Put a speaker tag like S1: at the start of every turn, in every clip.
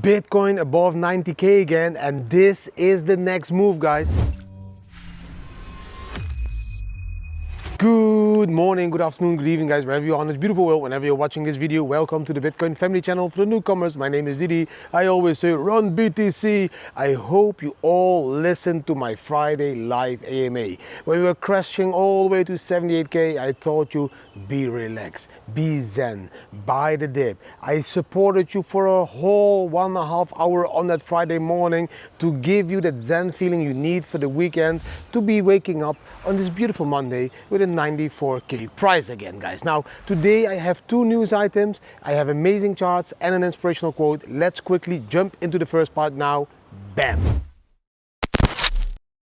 S1: Bitcoin above 90K again, and this is the next move, guys. Good morning, good afternoon, good evening, guys, wherever you are in this beautiful world, whenever you're watching this video. Welcome to the Bitcoin family channel. For the newcomers, my name is Didi. I always say run BTC. I hope you all listened to my Friday live AMA. When we were crashing all the way to 78K, I told you be relaxed, be zen, buy the dip. I supported you for a whole 1.5 hours on that Friday morning to give you that zen feeling you need for the weekend, to be waking up on this beautiful Monday with a 94K price again, guys. Now, today I have two news items, I have amazing charts and an inspirational quote. Let's quickly jump into the first part now. Bam!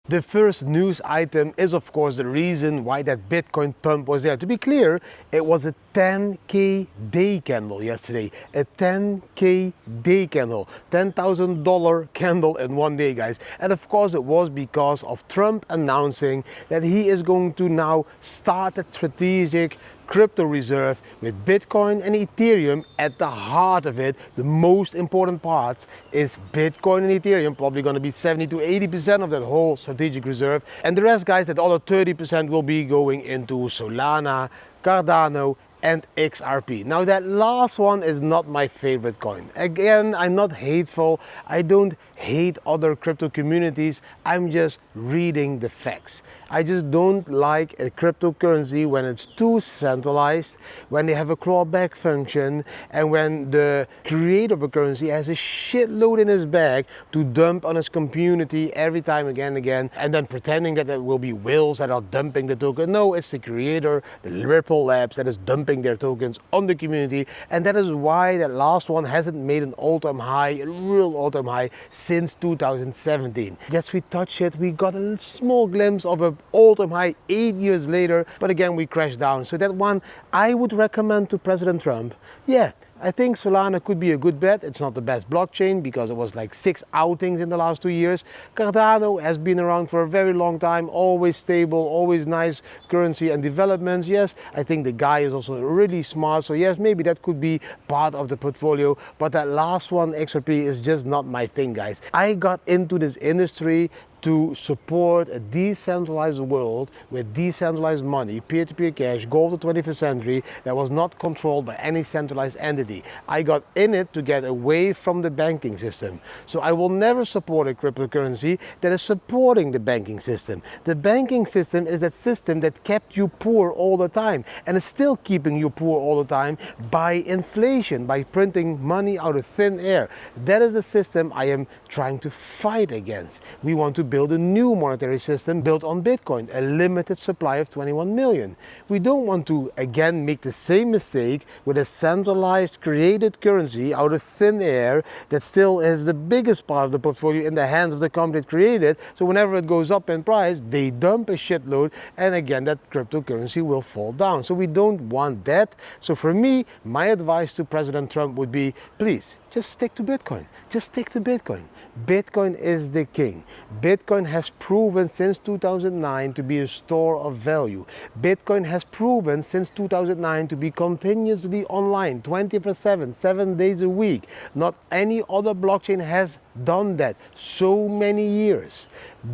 S1: The first news item is, of course, the reason why that Bitcoin pump was there. To be clear, it was a 10K day candle yesterday. A 10K day candle. $10,000 candle in one day, guys. And of course, it was because of Trump announcing that he is going to now start a strategic crypto reserve with Bitcoin and Ethereum at the heart of it. The most important part is Bitcoin and Ethereum, probably going to be 70 to 80% of that whole strategic reserve. And the rest, guys, that other 30% will be going into Solana, Cardano, and XRP. Now that last one is not my favorite coin. Again, I'm not hateful. I don't hate other crypto communities. I'm just reading the facts. I just don't like a cryptocurrency when it's too centralized, when they have a clawback function, and when the creator of a currency has a shitload in his bag to dump on his community every time again, and then pretending that there will be whales that are dumping the token. No, it's the creator, the Ripple Labs, that is dumping their tokens on the community, and that is why that last one hasn't made an all-time high, a real all-time high, since 2017. Yes, we touched it, we got a small glimpse of an all-time high 8 years later, but again we crashed down. So that one I would recommend to President Trump. Yeah, I think Solana could be a good bet. It's not the best blockchain because it was like 6 outings in the last 2 years. Cardano has been around for a very long time, always stable, always nice currency and developments. Yes, I think the guy is also really smart. So yes, maybe that could be part of the portfolio. But that last one, XRP, is just not my thing, guys. I got into this industry to support a decentralized world with decentralized money, peer-to-peer cash, gold of the 21st century, that was not controlled by any centralized entity. I got in it to get away from the banking system. So I will never support a cryptocurrency that is supporting the banking system. The banking system is that system that kept you poor all the time and is still keeping you poor all the time by inflation, by printing money out of thin air. That is the system I am trying to fight against. We want to build a new monetary system built on Bitcoin, a limited supply of 21 million. We don't want to again make the same mistake with a centralized created currency out of thin air that still is the biggest part of the portfolio in the hands of the company that created it. So whenever it goes up in price, they dump a shitload, and again that cryptocurrency will fall down. So we don't want that. So for me, my advice to President Trump would be, please just stick to Bitcoin. Just stick to Bitcoin. Bitcoin is the king. Bitcoin has proven since 2009 to be a store of value. Bitcoin has proven since 2009 to be continuously online, 24/7, 7 days a week. Not any other blockchain has done that so many years.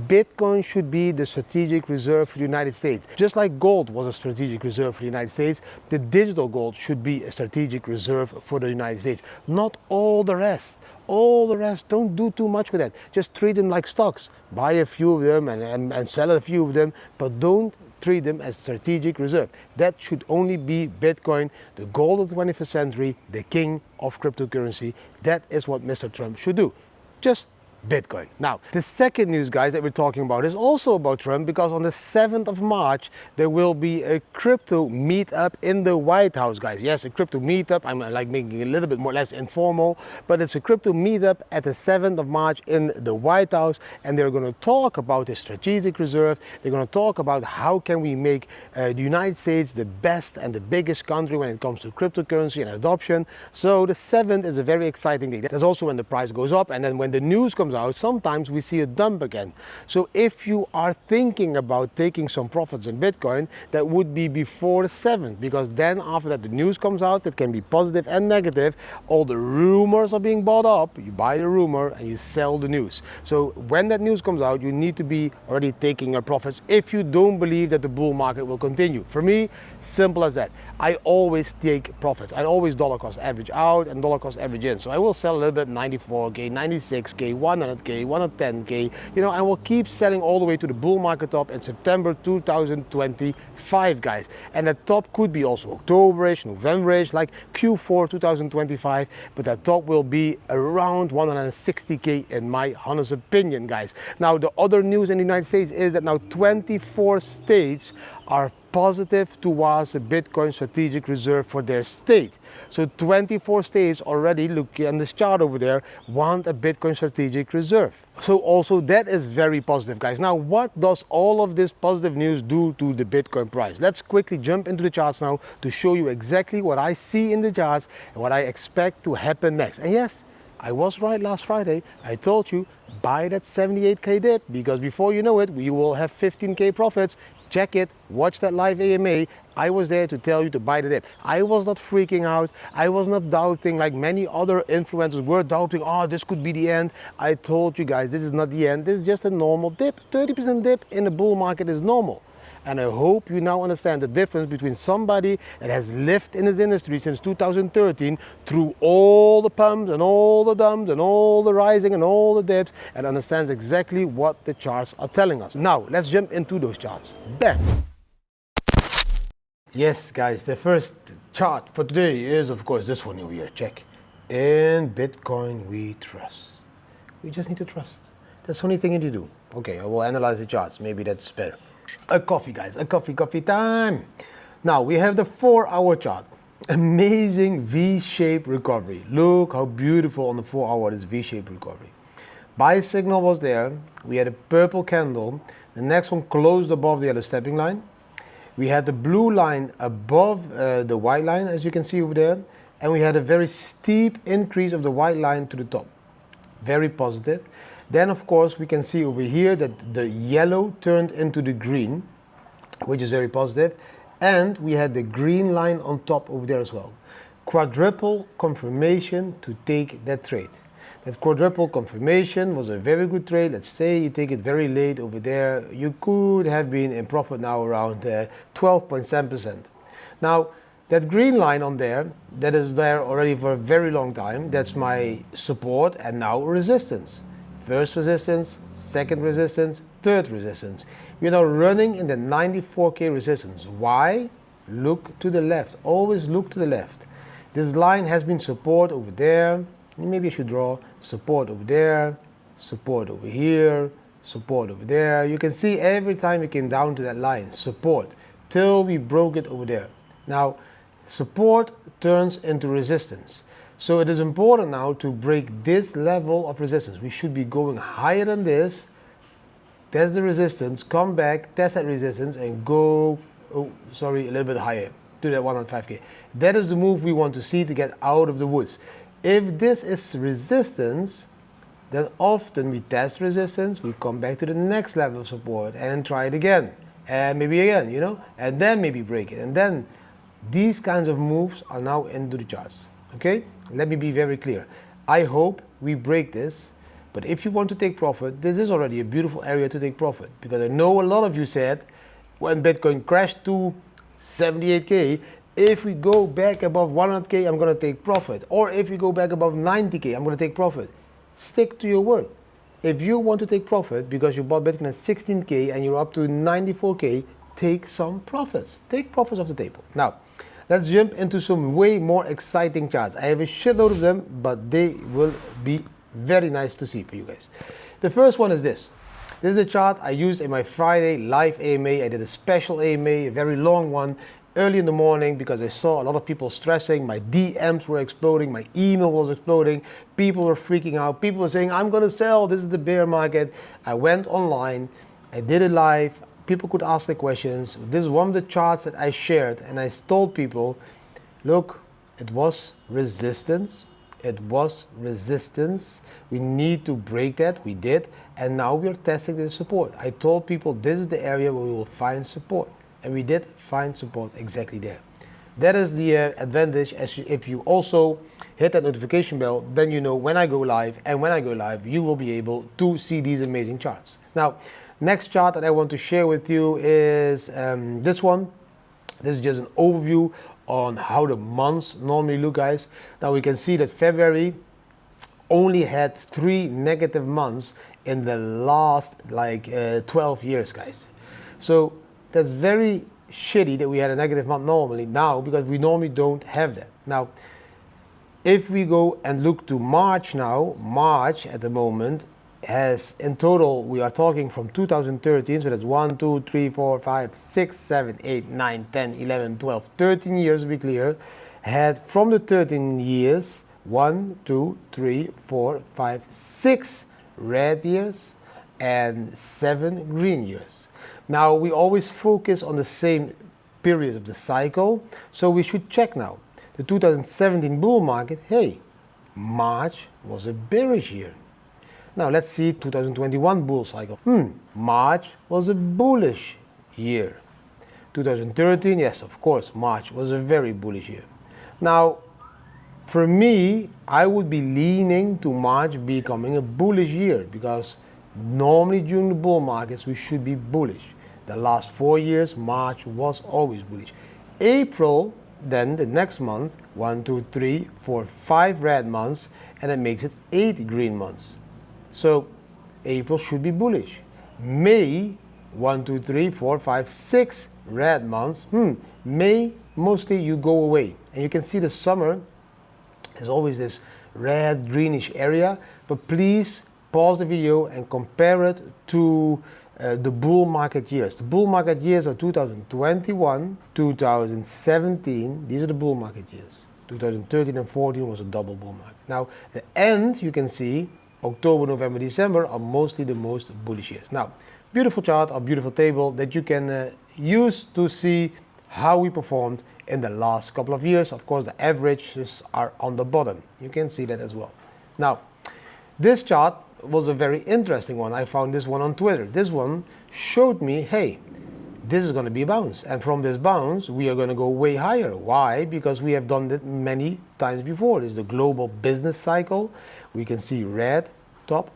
S1: Bitcoin should be the strategic reserve for the United States. Just like gold was a strategic reserve for the United States, the digital gold should be a strategic reserve for the United States. Not all the rest. All the rest, don't do too much with that. Just treat them like stocks. Buy a few of them and sell a few of them, but don't treat them as strategic reserve. That should only be Bitcoin, the gold of the 21st century, the king of cryptocurrency. That is what Mr. Trump should do. Just Bitcoin. Now, the second news, guys, that we're talking about is also about Trump, because on the 7th of March, there will be a crypto meetup in the White House, guys. Yes, a crypto meetup. I'm like making it a little bit more less informal, but it's a crypto meetup at the 7th of March in the White House, and they're going to talk about the strategic reserve. They're going to talk about how can we make the United States the best and the biggest country when it comes to cryptocurrency and adoption. So the 7th is a very exciting day. That's also when the price goes up, and then when the news comes out, sometimes we see a dump again. So if you are thinking about taking some profits in Bitcoin, that would be before the 7th, because then after that the news comes out, it can be positive and negative. All the rumors are being bought up, you buy the rumor and you sell the news. So when that news comes out, you need to be already taking your profits if you don't believe that the bull market will continue. For me, simple as that. I always take profits. I always dollar cost average out and dollar cost average in. So I will sell a little bit 94K, 96K, 100K, 110K, you know, and we'll keep selling all the way to the bull market top in September 2025, guys. And that top could be also October-ish, November-ish, like Q4 2025, but that top will be around 160K in my honest opinion, guys. Now, the other news in the United States is that now 24 states are positive towards a Bitcoin strategic reserve for their state. So 24 states already, look on this chart over there, want a Bitcoin strategic reserve. So also that is very positive, guys. Now, what does all of this positive news do to the Bitcoin price? Let's quickly jump into the charts now to show you exactly what I see in the charts and what I expect to happen next. And yes, I was right last Friday. I told you, buy that 78K dip, because before you know it, we will have 15K profits. Check it, watch that live AMA. I was there to tell you to buy the dip. I was not freaking out. I was not doubting like many other influencers were doubting, oh, this could be the end. I told you guys, this is not the end. This is just a normal dip. 30% dip in the bull market is normal. And I hope you now understand the difference between somebody that has lived in this industry since 2013 through all the pumps and all the dumps and all the rising and all the dips, and understands exactly what the charts are telling us. Now, let's jump into those charts. Bam! Yes, guys, the first chart for today is, of course, this one over here. Check. In Bitcoin, we trust. We just need to trust. That's the only thing you need to do. Okay, I will analyze the charts. Maybe that's better. A coffee, guys, a coffee time. Now we have the 4-hour chart. Amazing V-shaped recovery. Look how beautiful on the 4-hour this V-shaped recovery. Buy signal was there. We had a purple candle. The next one closed above the yellow stepping line. We had the blue line above the white line, as you can see over there. And we had a very steep increase of the white line to the top. Very positive. Then, of course, we can see over here that the yellow turned into the green, which is very positive. And we had the green line on top over there as well. Quadruple confirmation to take that trade. That quadruple confirmation was a very good trade. Let's say you take it very late over there. You could have been in profit now around 12.7%. Now, that green line on there, that is there already for a very long time. That's my support and now resistance. First resistance, second resistance, third resistance. We're now running in the 94K resistance. Why? Look to the left. Always look to the left. This line has been support over there. Maybe I should draw support over there, support over here, support over there. You can see every time we came down to that line, support, till we broke it over there. Now, support turns into resistance. So it is important now to break this level of resistance. We should be going higher than this. Test the resistance, come back, test that resistance, and go, a little bit higher to that 105K. That is the move we want to see to get out of the woods. If this is resistance, then often we test resistance, we come back to the next level of support and try it again. And maybe again, you know, and then maybe break it. And then these kinds of moves are now into the charts. Okay, let me be very clear. I hope we break this, but if you want to take profit, this is already a beautiful area to take profit, because I know a lot of you said when Bitcoin crashed to 78K, if we go back above 100K, I'm going to take profit. Or if we go back above 90K, I'm going to take profit. Stick to your word. If you want to take profit because you bought Bitcoin at 16K and you're up to 94K, take some profits. Take profits off the table. Now, let's jump into some way more exciting charts. I have a shitload of them, but they will be very nice to see for you guys. The first one is this. This is a chart I used in my Friday live AMA. I did a special AMA, a very long one, early in the morning, because I saw a lot of people stressing. My DMs were exploding, my email was exploding, people were freaking out, people were saying, I'm going to sell, this is the bear market. I went online, I did it live, people could ask their questions. This is one of the charts that I shared, and I told people, look, it was resistance, It was resistance. We need to break that. We did. And now we are testing the support. I told people this is the area where we will find support. And we did find support exactly there. That is the advantage. If you also hit that notification bell, then you know when I go live. And when I go live, you will be able to see these amazing charts. Now, next chart that I want to share with you is this one. This is just an overview on how the months normally look, guys. Now we can see that February only had 3 negative months in the last 12 years, guys. So that's very shitty that we had a negative month normally now, because we normally don't have that. Now, if we go and look to March now, March at the moment has in total, we are talking from 2013, so that's 1, 2, 3, 4, 5, 6, 7, 8, 9, 10, 11, 12, 13 years to be clear, had from the 13 years, 1, 2, 3, 4, 5, 6 red years and 7 green years. Now, we always focus on the same period of the cycle, so we should check now. The 2017 bull market, hey, March was a bearish year. Now let's see 2021 bull cycle. March was a bullish year. 2013, yes, of course, March was a very bullish year. Now, for me, I would be leaning to March becoming a bullish year, because normally during the bull markets we should be bullish. The last 4 years, March was always bullish. April, then the next month, 1, 2, 3, 4, 5 red months, and it makes it 8 green months. So April should be bullish. May, 1, 2, 3, 4, 5, 6 red months. May, mostly you go away. And you can see the summer is always this red greenish area. But please pause the video and compare it to the bull market years. The bull market years are 2021, 2017. These are the bull market years. 2013 and 14 was a double bull market. Now, the end, you can see, October, November, December are mostly the most bullish years. Now, beautiful chart, a beautiful table that you can use to see how we performed in the last couple of years. Of course, the averages are on the bottom. You can see that as well. Now, this chart was a very interesting one. I found this one on Twitter. This one showed me, hey, this is going to be a bounce. And from this bounce, we are going to go way higher. Why? Because we have done it many times before. This is the global business cycle. We can see red top,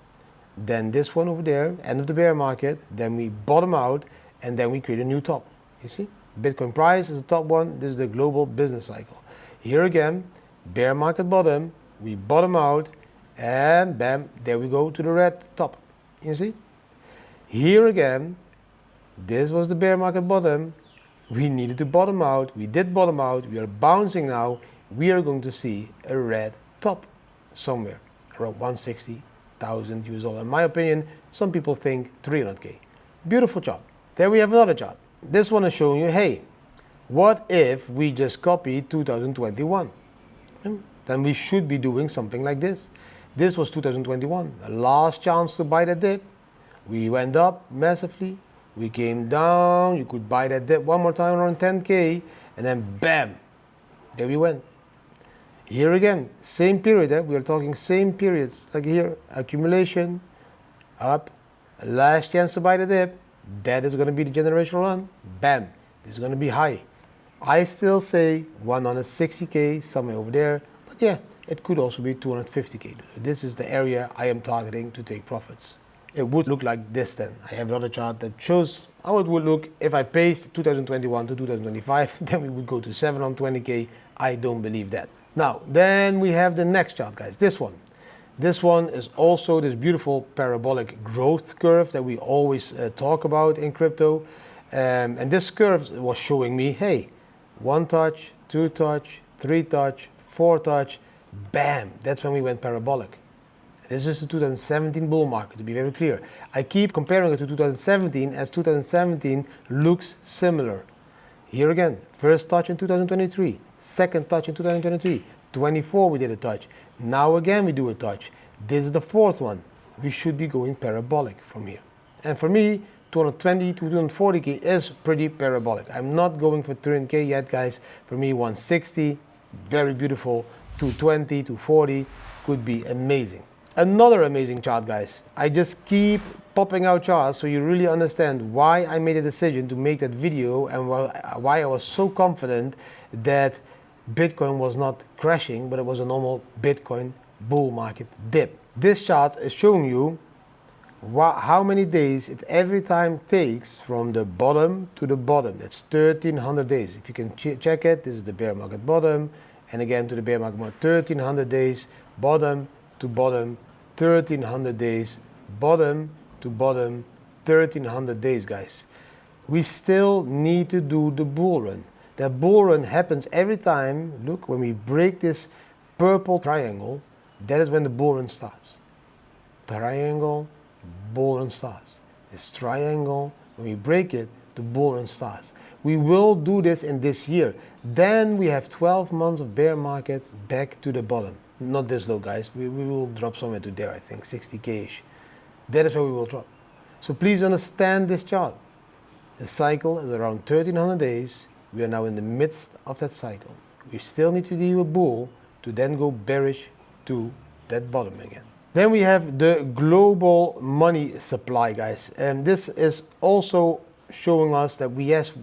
S1: then this one over there, end of the bear market, then we bottom out, and then we create a new top. You see? Bitcoin price is the top one. This is the global business cycle. Here again, bear market bottom, we bottom out, and bam, there we go to the red top. You see? Here again, this was the bear market bottom. We needed to bottom out. We did bottom out. We are bouncing now. We are going to see a red top somewhere around 160,000 US dollars. In my opinion, some people think 300K. Beautiful chart. There we have another chart. This one is showing you, hey, what if we just copy 2021? Then we should be doing something like this. This was 2021, the last chance to buy that dip. We went up massively. We came down. You could buy that dip one more time around 10K, and then bam, there we went. Here again, same period. We are talking same periods. Like here, accumulation, up, last chance to buy the dip. That is going to be the generational run. Bam, this is going to be high. I still say 160K, somewhere over there. But yeah, it could also be 250K. This is the area I am targeting to take profits. It would look like this then. I have another chart that shows how it would look if I paste 2021 to 2025. Then we would go to 720K. I don't believe that. Now, then we have the next chart, guys. This one. This one is also this beautiful parabolic growth curve that we always talk about in crypto. And this curve was showing me, hey, 1 touch, 2 touch, 3 touch, 4 touch, bam. That's when we went parabolic. This is the 2017 bull market, to be very clear. I keep comparing it to 2017 as 2017 looks similar. Here again, first touch in 2023, second touch in 2023, 24 we did a touch. Now again we do a touch. This is the fourth one. We should be going parabolic from here. And for me, 220 to 240K is pretty parabolic. I'm not going for 300K yet, guys. For me, 160, very beautiful. 220, 240 could be amazing. Another amazing chart, guys. I just keep popping out charts so you really understand why I made a decision to make that video and why I was so confident that Bitcoin was not crashing, but it was a normal Bitcoin bull market dip. This chart is showing you how many days it every time takes from the bottom to the bottom. That's 1300 days. If you can check it, this is the bear market bottom, and again to the bear market bottom, 1300 days, bottom to bottom, 1300 days, bottom to bottom, 1300 days, guys. We still need to do the bull run. That bull run happens every time, look, when we break this purple triangle, that is when the bull run starts. Triangle, bull run starts. This triangle, when we break it, the bull run starts. We will do this in this year. Then we have 12 months of bear market back to the bottom. Not this low, guys. We will drop somewhere to there, I think, 60K-ish. That is where we will drop. So please understand this chart. The cycle is around 1300 days. We are now in the midst of that cycle. We still need to do a bull to then go bearish to that bottom again. Then we have the global money supply, guys. And this is also showing us that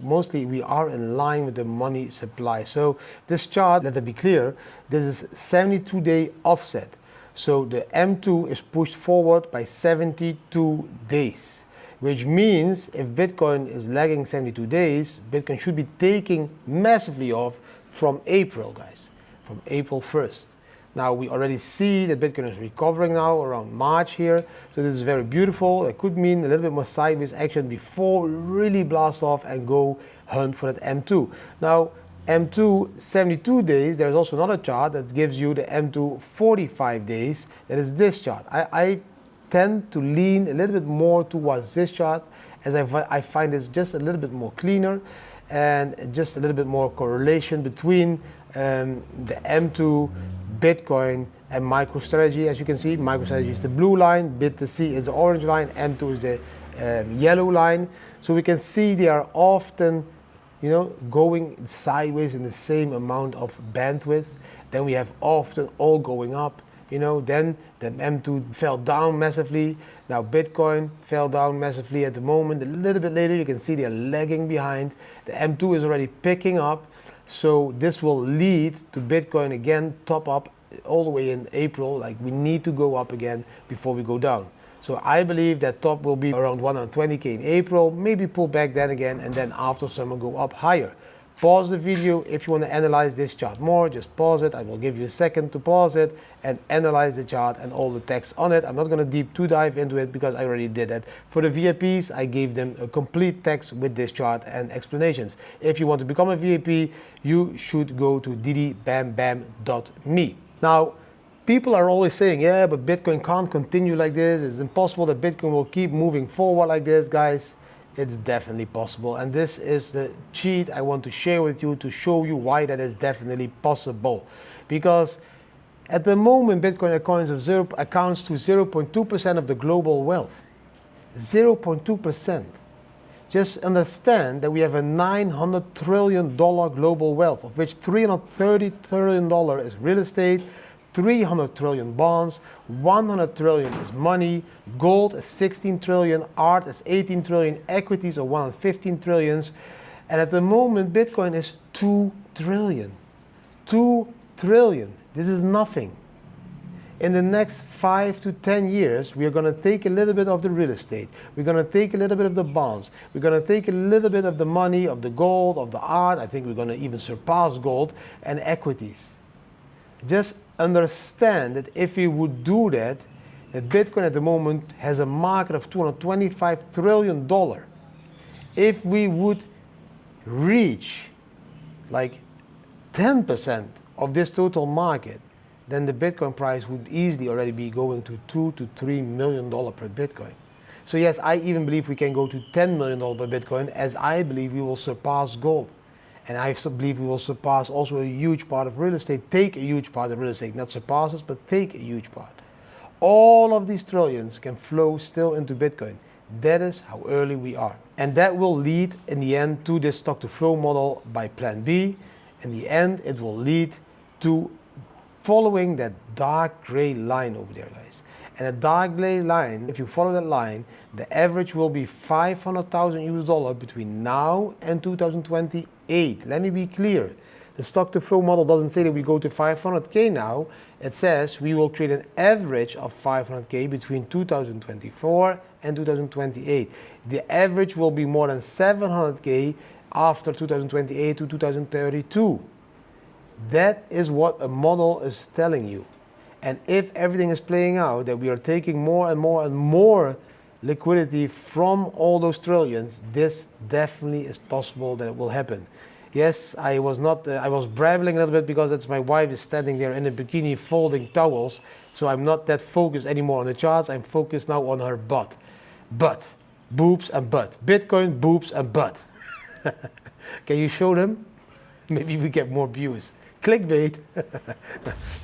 S1: mostly we are in line with the money supply. So this chart, let it be clear, this is 72-day offset. So the M2 is pushed forward by 72 days, which means if Bitcoin is lagging 72 days, Bitcoin should be taking massively off from April, guys, from April 1st. Now we already see that Bitcoin is recovering now around March here. So this is very beautiful. It could mean a little bit more sideways action before we really blast off and go hunt for that M2. Now M2 72 days, there's also another chart that gives you the M2 45 days. That is this chart. I tend to lean a little bit more towards this chart as I find this just a little bit more cleaner and just a little bit more correlation between the M2, Bitcoin and MicroStrategy. As you can see, MicroStrategy is the blue line, BTC is the orange line, M2 is the yellow line. So we can see they are often, going sideways in the same amount of bandwidth. Then we have often all going up. Then the M2 fell down massively. Now Bitcoin fell down massively at the moment. A little bit later, you can see they're lagging behind. The M2 is already picking up. So this will lead to Bitcoin again top up all the way in April. Like we need to go up again before we go down. So I believe that top will be around 120K in April, maybe pull back then again, and then after summer go up higher. Pause the video if you want to analyze this chart more, just pause it. I will give you a second to pause it and analyze the chart and all the text on it. I'm not going to too dive into it because I already did that. For the VIPs, I gave them a complete text with this chart and explanations. If you want to become a VIP, you should go to didibambam.me. Now, people are always saying, yeah, but Bitcoin can't continue like this. It's impossible that Bitcoin will keep moving forward like this, guys. It's definitely possible, and this is the cheat I want to share with you to show you why that is definitely possible. Because at the moment, Bitcoin accounts to 0.2% of the global wealth. 0.2%. Just understand that we have a $900 trillion global wealth, of which $330 trillion is real estate, 300 trillion bonds, 100 trillion is money, gold is 16 trillion, art is 18 trillion, equities are 115 trillions, and at the moment Bitcoin is 2 trillion. 2 trillion. This is nothing. In the next 5 to 10 years, we are going to take a little bit of the real estate. We're going to take a little bit of the bonds. We're going to take a little bit of the money, of the gold, of the art. I think we're going to even surpass gold and equities. Just understand that if we would do that, that Bitcoin at the moment has a market of $225 trillion. If we would reach like 10% of this total market, then the Bitcoin price would easily already be going to $2 to $3 million per Bitcoin. So yes, I even believe we can go to $10 million per Bitcoin, as I believe we will surpass gold. And I believe we will surpass also a huge part of real estate, take a huge part of real estate, not surpass us, but take a huge part. All of these trillions can flow still into Bitcoin. That is how early we are. And that will lead in the end to this stock to flow model by plan B. In the end, it will lead to following that dark gray line over there, guys. And a dark gray line, if you follow that line, the average will be 500,000 US dollar between now and 2028. Let me be clear. The stock to flow model doesn't say that we go to 500K now. It says we will create an average of 500K between 2024 and 2028. The average will be more than 700K after 2028 to 2032. That is what a model is telling you. And if everything is playing out, that we are taking more and more and more liquidity from all those trillions, this definitely is possible that it will happen. Yes, I was brabbling a little bit because it's my wife is standing there in a bikini folding towels, so I'm not that focused anymore on the charts. I'm focused now on her butt. Butt, boobs and butt. Bitcoin, boobs and butt. Can you show them? Maybe we get more views. Clickbait.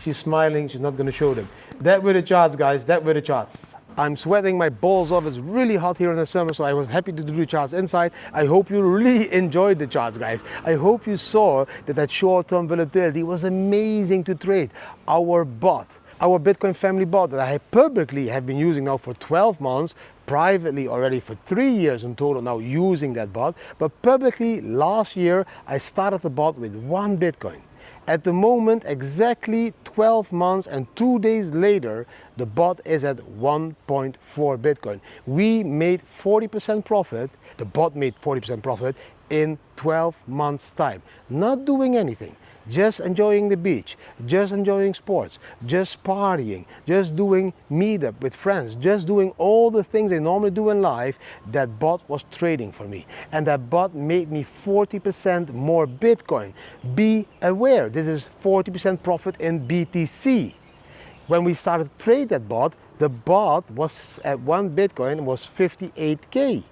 S1: She's smiling, she's not going to show them. That were the charts, guys, that were the charts. I'm sweating my balls off. It's really hot here in the summer, so I was happy to do the charts inside. I hope you really enjoyed the charts, guys. I hope you saw that short-term volatility was amazing to trade. Our bot, our Bitcoin family bot that I publicly have been using now for 12 months, privately already for 3 years in total now using that bot, but publicly last year I started the bot with 1 Bitcoin. At the moment, exactly 12 months and 2 days later, the bot is at 1.4 Bitcoin. We made 40% profit, the bot made 40% profit in 12 months time. Not doing anything, just enjoying the beach, just enjoying sports, just partying, just doing meetup with friends, just doing all the things I normally do in life. That bot was trading for me, and that bot made me 40% more Bitcoin. Be aware, this is 40% profit in BTC. When we started to trade that bot, the bot was at 1 Bitcoin was 58K.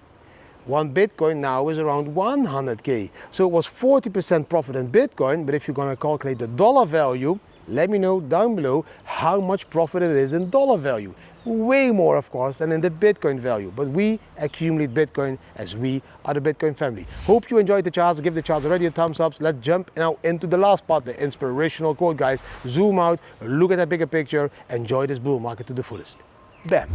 S1: 1 Bitcoin now is around 100K. So it was 40% profit in Bitcoin, but if you're gonna calculate the dollar value, let me know down below how much profit it is in dollar value. Way more, of course, than in the Bitcoin value. But we accumulate Bitcoin as we are the Bitcoin family. Hope you enjoyed the charts. Give the charts already a thumbs up. Let's jump now into the last part, the inspirational quote, guys. Zoom out, look at that bigger picture, enjoy this bull market to the fullest. Bam.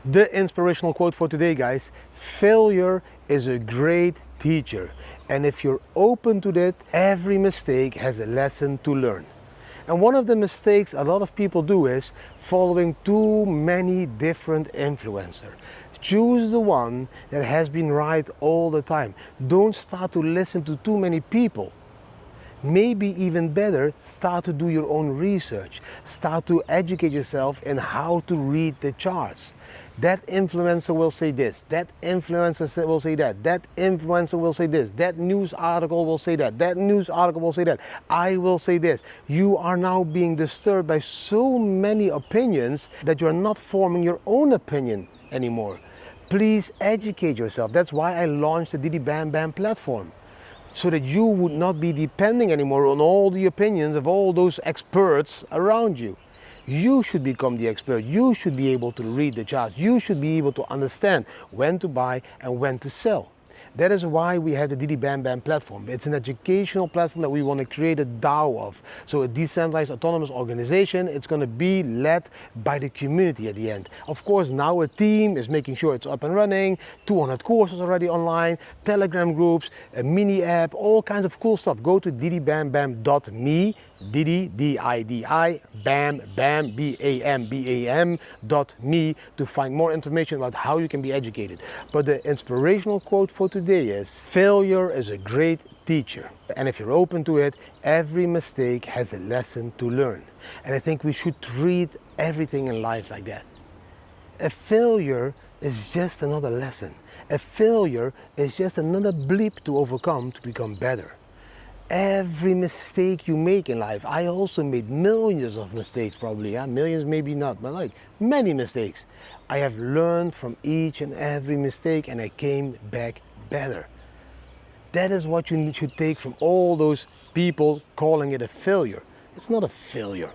S1: The inspirational quote for today, guys: failure is a great teacher, and if you're open to that, every mistake has a lesson to learn. And one of the mistakes a lot of people do is following too many different influencers. Choose the one that has been right all the time. Don't start to listen to too many people. Maybe even better, start to do your own research. Start to educate yourself in how to read the charts. That influencer will say this, that influencer will say that, that influencer will say this, that news article will say that, that news article will say that, I will say this. You are now being disturbed by so many opinions that you're not forming your own opinion anymore. Please educate yourself. That's why I launched the Didi Bam Bam platform, so that you would not be depending anymore on all the opinions of all those experts around you. You should become the expert. You should be able to read the charts. You should be able to understand when to buy and when to sell. That is why we have the Didi Bam Bam platform. It's an educational platform that we want to create a DAO of. So a decentralized autonomous organization. It's going to be led by the community at the end. Of course, now a team is making sure it's up and running. 200 courses already online, Telegram groups, a mini app, all kinds of cool stuff. Go to didibambam.me, Didi, D-I-D-I, Bam Bam, B-A-M-B-A-M.me to find more information about how you can be educated. But the inspirational quote for today is, failure is a great teacher. And if you're open to it, every mistake has a lesson to learn. And I think we should treat everything in life like that. A failure is just another lesson. A failure is just another blip to overcome to become better. Every mistake you make in life, I also made millions of mistakes probably, millions maybe not, but like many mistakes. I have learned from each and every mistake and I came back better. That is what you should take from all those people calling it a failure. It's not a failure,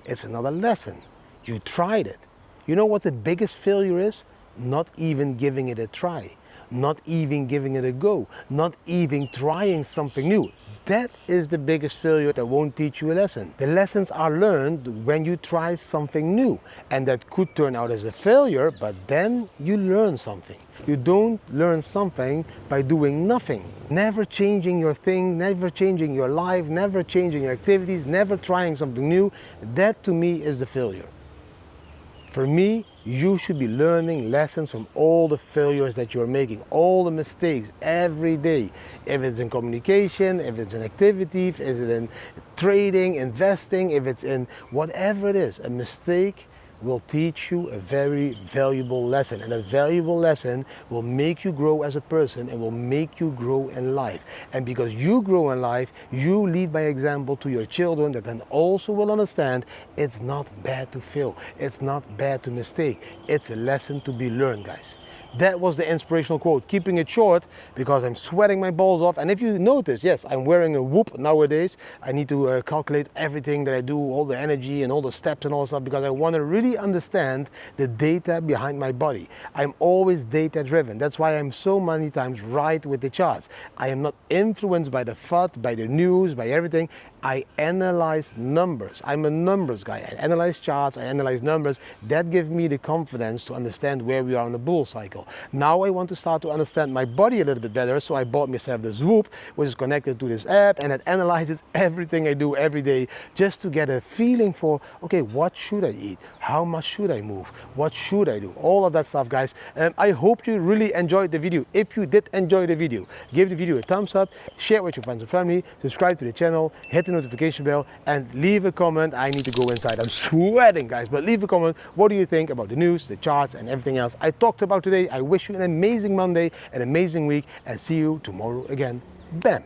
S1: it's another lesson. You tried it. You know what the biggest failure is? Not even giving it a try. not even giving it a go, not even trying something new. That is the biggest failure that won't teach you a lesson. The lessons are learned when you try something new, and that could turn out as a failure, but then you learn something. You don't learn something by doing nothing. Never changing your thing, never changing your life, never changing your activities, never trying something new. That to me is the failure. For me, you should be learning lessons from all the failures that you're making, all the mistakes every day. If it's in communication, if it's in activity, if it's in trading, investing, if it's in whatever it is, a mistake will teach you a very valuable lesson, and that valuable lesson will make you grow as a person and will make you grow in life. And because you grow in life, you lead by example to your children that then also will understand it's not bad to fail, it's not bad to mistake, it's a lesson to be learned, guys. That was the inspirational quote, keeping it short because I'm sweating my balls off. And if you notice, yes, I'm wearing a Whoop nowadays. I need to calculate everything that I do, all the energy and all the steps and all stuff, because I want to really understand the data behind my body. I'm always data driven. That's why I'm so many times right with the charts. I am not influenced by the FUD, by the news, by everything. I analyze numbers. I'm a numbers guy. I analyze charts, I analyze numbers. That gives me the confidence to understand where we are in the bull cycle. Now I want to start to understand my body a little bit better, so I bought myself this Whoop, which is connected to this app, and it analyzes everything I do every day just to get a feeling for, okay, what should I eat? How much should I move? What should I do? All of that stuff, guys. I hope you really enjoyed the video. If you did enjoy the video, give the video a thumbs up, share it with your friends and family, subscribe to the channel, hit the notification bell, and leave a comment. I need to go inside. I'm sweating, guys, but leave a comment. What do you think about the news, the charts, and everything else I talked about today? I wish you an amazing Monday, an amazing week, and see you tomorrow again. Bam!